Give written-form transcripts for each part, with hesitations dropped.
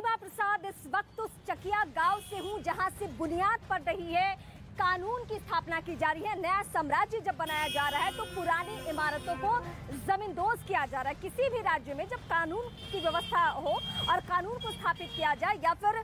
प्रतिभा प्रसाद इस वक्त उस चकिया गांव से हूं जहां से बुनियाद पड़ रही है, कानून की स्थापना की जा रही है। नया साम्राज्य जब बनाया जा रहा है तो पुरानी इमारतों को जमींदोज किया जा रहा है। किसी भी राज्य में जब कानून की व्यवस्था हो और कानून को स्थापित किया जाए या फिर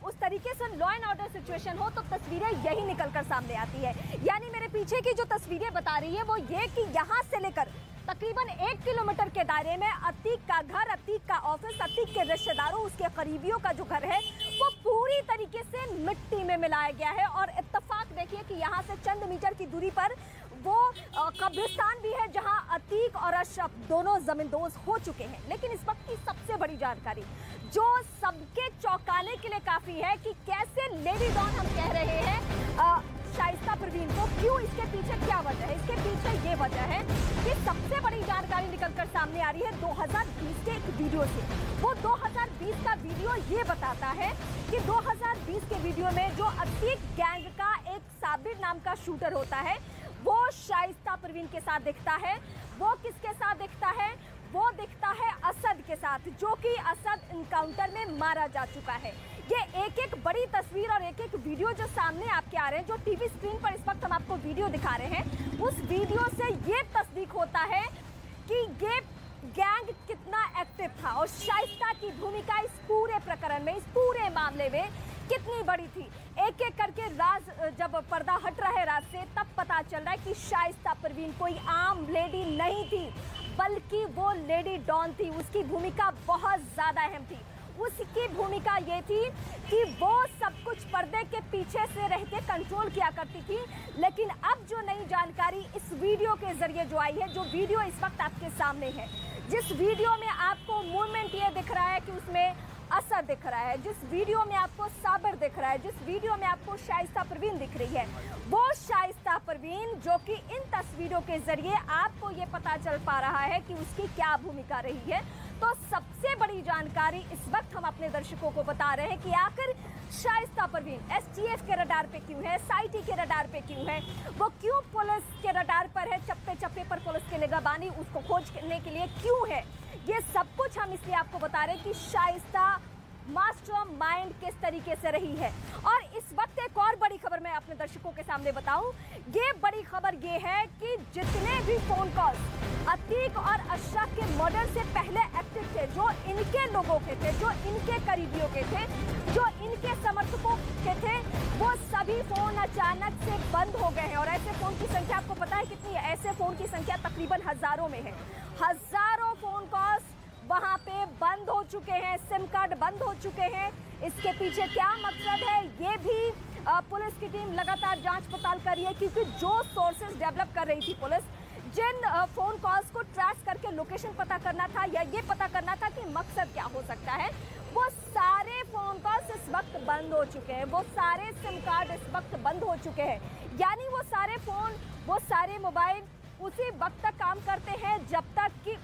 उस तरीके से लॉ एंड ऑर्डर सिचुएशन हो तो तस्वीरें यही निकलकर सामने आती है। यानी मेरे पीछे की जो तस्वीरें बता रही है वो ये कि यहाँ से लेकर तकरीबन 1 किलोमीटर के दायरे में अतीक का घर, अतीक का ऑफिस, अतीक के रिश्तेदारों, उसके करीबियों का जो घर है वो पूरी तरीके से मिट्टी में मिलाया गया है। और इत्तेफाक देखिए कि यहाँ से चंद मीटर की दूरी पर वो कब्रिस्तान भी है जहां अतीक और अशरफ दोनों जमींदोज हो चुके हैं। लेकिन इस वक्त की सबसे बड़ी जानकारी जो सबके चौंकाने के लिए काफी है कि कैसे लेडी डॉन हम कह रहे हैं शाइस्ता परवीन को, क्यों, इसके पीछे क्या वजह है। इसके पीछे ये वजह है कि सबसे बड़ी जानकारी निकलकर सामने आ रही है 2020 के एक वीडियो से। वो 2020 का वीडियो ये बताता है कि 2020 के वीडियो में जो अतीक गैंग का एक साबिर नाम का शूटर होता है वो शाइस्ता परवीन के साथ दिखता है। वो किसके साथ दिखता है? वो दिखता है असद के साथ, जो कि असद इनकाउंटर में मारा जा चुका है। ये एक एक बड़ी तस्वीर और एक एक वीडियो जो सामने आपके आ रहे हैं, जो टीवी स्क्रीन पर इस वक्त हम आपको वीडियो दिखा रहे हैं, उस वीडियो से ये तस्दीक होता है कि ये गैंग कितना एक्टिव था और शाइस्ता की भूमिका इस पूरे प्रकरण में, इस पूरे मामले में कितनी बड़ी थी। एक एक करके राज जब पर्दा हट रहा है राज से, तब पता चल रहा है कि शाइस्ता परवीन कोई आम लेडी नहीं थी, बल्कि वो लेडी डॉन थी। उसकी भूमिका बहुत ज्यादा अहम थी। उसकी भूमिका ये थी कि वो सब कुछ पर्दे के पीछे से रहते कंट्रोल किया करती थी। लेकिन अब जो नई जानकारी इस वीडियो के जरिए जो आई है, जो वीडियो इस वक्त आपके सामने है, जिस वीडियो में आपको मूवमेंट ये दिख रहा है कि उसमें असद दिख रहा है, जिस वीडियो में आपको साबिर दिख रहा है, जिस वीडियो में आपको शाइस्ता परवीन दिख रही है, वो शाइस्ता परवीन जो कि इन तस्वीरों के जरिए आपको ये पता चल पा रहा है कि उसकी क्या भूमिका रही है। तो सबसे बड़ी जानकारी इस वक्त हम अपने दर्शकों को बता रहे हैं कि आखिर शाइस्ता परवीन एसटीएफ के रडार पे क्यों है, एसआईटी के रडार पे क्यों है, वो क्यों पुलिस के रडार पर है, चप्पे चप्पे पर पुलिस के निगहबानी उसको खोजने के लिए क्यों है। ये सब कुछ हम इसलिए आपको बता रहे हैं कि शाइस्ता मास्टर माइंड किस तरीके से रही है। और इस वक्त एक और बड़ी खबर मैं अपने दर्शकों के सामने बताऊं, ये बड़ी खबर ये है कि जितने भी फोन कॉल्स अतीक और अशरफ के मर्डर से पहले एक्टिव थे, जो इनके लोगों के थे, जो इनके करीबियों के थे, जो इनके समर्थकों के थे, वो सभी फोन अचानक से बंद हो गए हैं। और ऐसे फोन की संख्या आपको पता है कितनी है? ऐसे फोन की संख्या तकरीबन हजारों में है। हजारों फोन कॉल्स वहां पे बंद हो चुके हैं, सिम कार्ड बंद हो चुके हैं। इसके पीछे क्या मकसद है ये भी पुलिस की टीम लगातार जांच पड़ताल कर रही है, क्योंकि जो सोर्सेज डेवलप कर रही थी पुलिस, जिन फोन कॉल्स को ट्रेस करके लोकेशन पता करना था या ये पता करना था कि मकसद क्या हो सकता है, वो सारे फोन कॉल्स इस वक्त बंद हो चुके हैं। वो सारे सिम कार्ड इस वक्त बंद हो चुके हैं। यानी वो सारे फोन, वो सारे मोबाइल उसी वक्त तक काम करते हैं जब तक कि।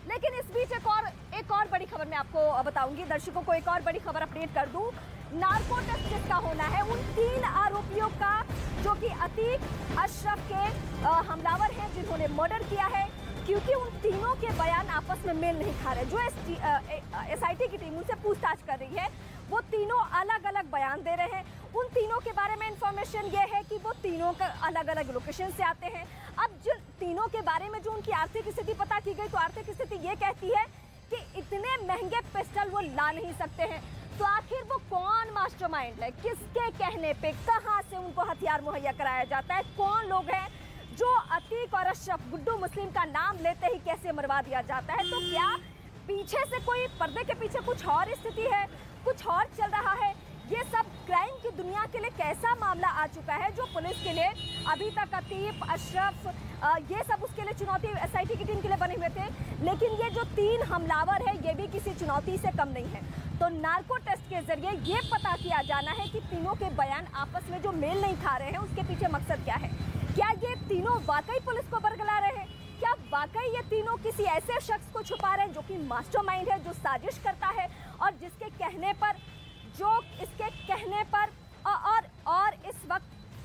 लेकिन इस बीच एक और बड़ी खबर मैं आपको बताऊंगी, दर्शकों को एक और बड़ी खबर अपडेट कर दूं। नार्को टेस्ट जिसका होना है उन 3 आरोपियों का, जो कि अतीक, अशरफ के हमलावर हैं जिन्होंने मर्डर किया है, क्योंकि उन तीनों के बयान आपस में मेल नहीं खा रहे। जो एसआईटी की टीम उनसे पूछताछ कर रही है, वो तीनों अलग अलग बयान दे रहे हैं। उन तीनों के बारे में इंफॉर्मेशन ये है कि वो तीनों का अलग अलग लोकेशन से आते हैं। अब जो तीनों के बारे में जो उनकी आर्थिक स्थिति पता की गई, तो आर्थिक स्थिति ये कहती है कि इतने महंगे पिस्टल वो ला नहीं सकते हैं। तो आखिर वो कौन मास्टरमाइंड है, किसके कहने पे, कहां से उनको हथियार मुहैया कराया जाता है, कौन लोग हैं जो अतीक और अशरफ, गुड्डू मुस्लिम का नाम लेते ही कैसे मरवा दिया जाता है। तो क्या पीछे से कोई, पर्दे के पीछे कुछ और स्थिति है, कुछ और चल रहा है? ये सब क्राइम की दुनिया के लिए कैसा मामला आ चुका है, जो पुलिस के लिए अभी तक अतीक, अशरफ, ये सब उसके लिए चुनौती एसआईटी की टीम के लिए बने हुए थे। लेकिन ये जो 3 हमलावर है, ये भी किसी चुनौती से कम नहीं है। तो नार्को टेस्ट के जरिए ये पता किया जाना है कि तीनों के बयान आपस में जो मेल नहीं खा रहे हैं, उसके पीछे मकसद क्या है। क्या ये तीनों वाकई पुलिस को बरगला रहे हैं? क्या वाकई ये तीनों किसी ऐसे शख्स को छुपा रहे हैं जो कि मास्टरमाइंड है, जो साजिश करता है और जिसके कहने पर, जो इसके कहने पर और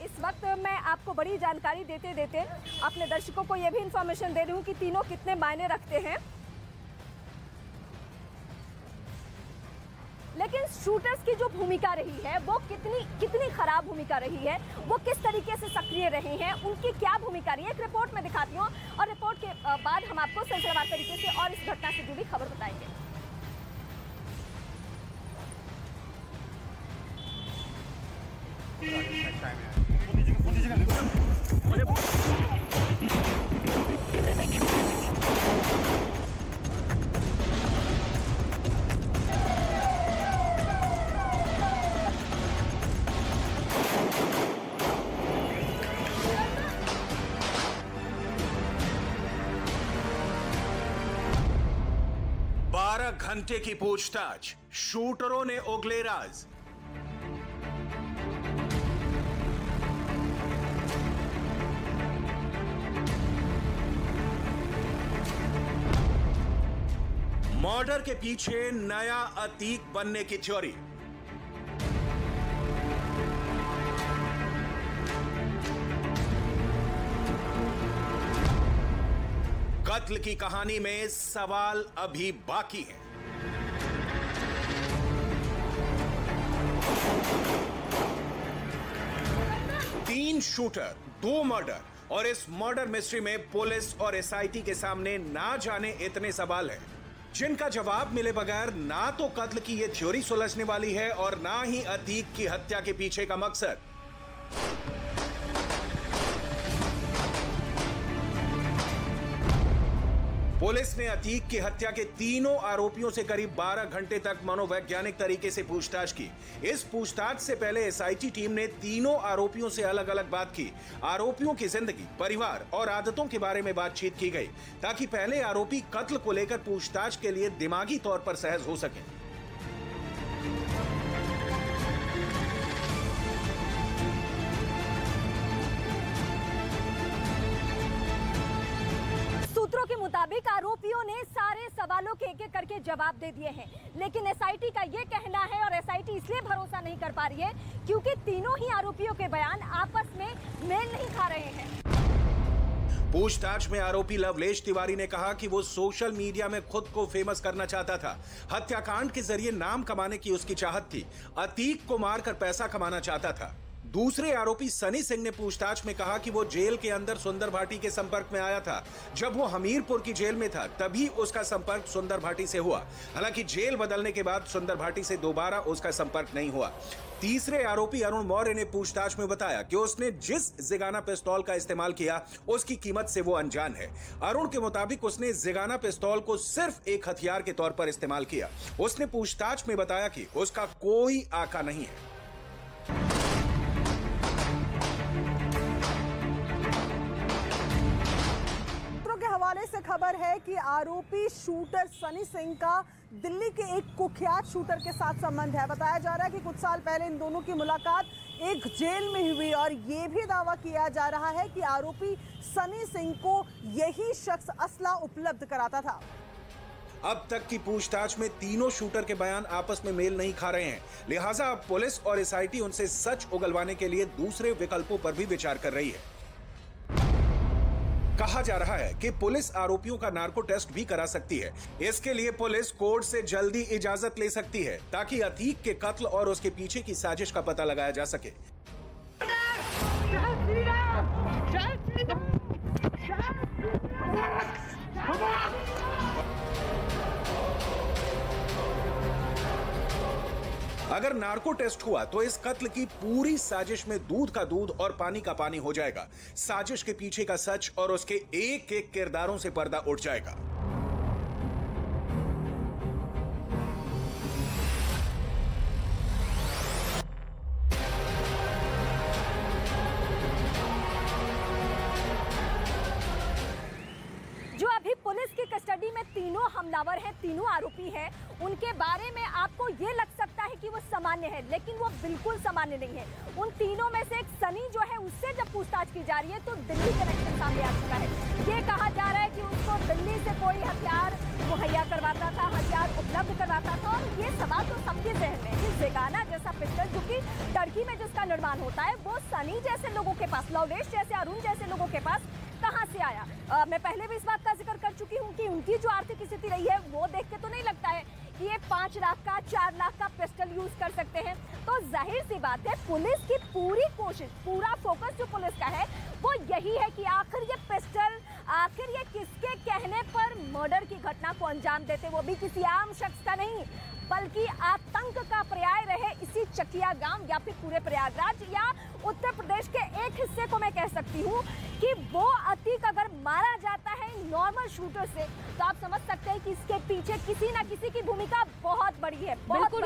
इस वक्त मैं आपको बड़ी जानकारी देते देते अपने दर्शकों को ये भी इंफॉर्मेशन दे रही हूँ कि तीनों कितने मायने रखते हैं। लेकिन शूटर्स की जो भूमिका रही है वो कितनी खराब भूमिका रही है, वो किस तरीके से सक्रिय रहे हैं, उनकी क्या भूमिका रही है, एक रिपोर्ट में दिखाती हूँ और रिपोर्ट के बाद हम आपको सिलसिलेवार तरीके से और इस घटना से जुड़ी खबर बताएंगे। घंटे की पूछताछ, शूटरों ने उगले राज। मर्डर के पीछे नया अतीक बनने की थ्योरी। कत्ल की कहानी में सवाल अभी बाकी है। तीन शूटर, 2 मर्डर और इस मर्डर मिस्ट्री में पुलिस और एसआईटी के सामने ना जाने इतने सवाल हैं, जिनका जवाब मिले बगैर ना तो कत्ल की यह थ्योरी सुलझने वाली है और ना ही अतीक की हत्या के पीछे का मकसद। पुलिस ने अतीक की हत्या के तीनों आरोपियों से करीब 12 घंटे तक मनोवैज्ञानिक तरीके से पूछताछ की। इस पूछताछ से पहले एसआईटी टीम ने तीनों आरोपियों से अलग अलग बात की। आरोपियों की जिंदगी, परिवार और आदतों के बारे में बातचीत की गई ताकि पहले आरोपी कत्ल को लेकर पूछताछ के लिए दिमागी तौर पर सहज हो सके। सूत्रों के मुताबिक आरोपियों ने सारे सवालों के एक एक करके जवाब दे दिए हैं, लेकिन एसआईटी का यह कहना है और एसआईटी इसलिए भरोसा नहीं कर पा रही है क्योंकि तीनों ही आरोपियों के बयान आपस में मेल नहीं खा रहे हैं। पूछताछ में आरोपी लवलेश तिवारी ने कहा कि वो सोशल मीडिया में खुद को फेमस करना चाहता था। हत्याकांड के जरिए नाम कमाने की उसकी चाहत थी। अतीक को मारकर पैसा कमाना चाहता था। दूसरे आरोपी सनी सिंह ने पूछताछ में कहा कि वो जेल के अंदर सुंदर भाटी के संपर्क में आया था। जब वो हमीरपुर की जेल में था तभी उसका संपर्क सुंदर भाटी से हुआ। हालांकि जेल बदलने के बाद सुंदर भाटी से दोबारा उसका संपर्क नहीं हुआ। तीसरे आरोपी अरुण मौर्य ने पूछताछ में बताया कि उसने जिस जिगाना पिस्तौल का इस्तेमाल किया उसकी कीमत से वो अनजान है। अरुण के मुताबिक उसने जिगाना पिस्तौल को सिर्फ एक हथियार के तौर पर इस्तेमाल किया। उसने पूछताछ में बताया कि उसका कोई आका नहीं है। हवाले से खबर है कि आरोपी शूटर सनी सिंह का दिल्ली के एक कुख्यात शूटर के साथ संबंध है। बताया जा रहा है कि कुछ साल पहले इन दोनों की मुलाकात एक जेल में हुई और ये भी दावा किया जा रहा है कि आरोपी सनी सिंह को यही शख्स असला उपलब्ध कराता था। अब तक की पूछताछ में तीनों शूटर के बयान आपस में मेल नहीं खा रहे हैं, लिहाजा अब पुलिस और एसआईटी उनसे सच उगलवाने के लिए दूसरे विकल्पों पर भी विचार कर रही है। कहा जा रहा है कि पुलिस आरोपियों का नार्को टेस्ट भी करा सकती है। इसके लिए पुलिस कोर्ट से जल्दी इजाजत ले सकती है ताकि अतीक के कत्ल और उसके पीछे की साजिश का पता लगाया जा सके। अगर नार्को टेस्ट हुआ तो इस कत्ल की पूरी साजिश में दूध का दूध और पानी का पानी हो जाएगा। साजिश के पीछे का सच और उसके एक एक किरदारों से पर्दा उठ जाएगा। जो अभी पुलिस की कस्टडी में तीनों हमलावर हैं, तीनों आरोपी हैं, उनके बारे में आपको ये लग सकता है कि वो सामान्य है, लेकिन वो बिल्कुल सामान्य नहीं है। उन तीनों में से एक सनी जो है, उससे जब पूछताछ की जा रही है तो दिल्ली कनेक्शन सामने आ चुका है। ये कहा जा रहा है कि उसको दिल्ली से कोई हथियार मुहैया करवाता था, हथियार उपलब्ध करवाता था। और ये सवाल तो सबके जहन में है, जिगाना जैसा पिस्टल जो कि टर्की में जिसका निर्माण होता है, वो सनी जैसे लोगों के पास, लवलेश जैसे, अरुण जैसे लोगों के पास कहां से आया। मैं पहले भी इस बात का जिक्र कर चुकी हूँ कि उनकी जो आर्थिक स्थिति रही है वो देख के तो नहीं लगता है कि ये 5 लाख का 4 लाख का पिस्टल यूज कर सकते हैं। तो जाहिर सी बात है पुलिस की पूरी कोशिश, पूरा फोकस जो पुलिस का है वो यही है कि आखिर ये पिस्टल, आखिर ये किसके कहने पर मर्डर की घटना को अंजाम देते, वो भी किसी आम शख्स का नहीं बल्कि आतंक का पर्याय रहे इसी चकिया गांव या फिर पूरे प्रयागराज या उत्तर प्रदेश के एक हिस्से को मैं कह सकती हूँ कि वो अतीक अगर मारा जाता है नॉर्मल शूटर से तो आप समझ सकते हैं कि इसके पीछे किसी ना किसी की भूमिका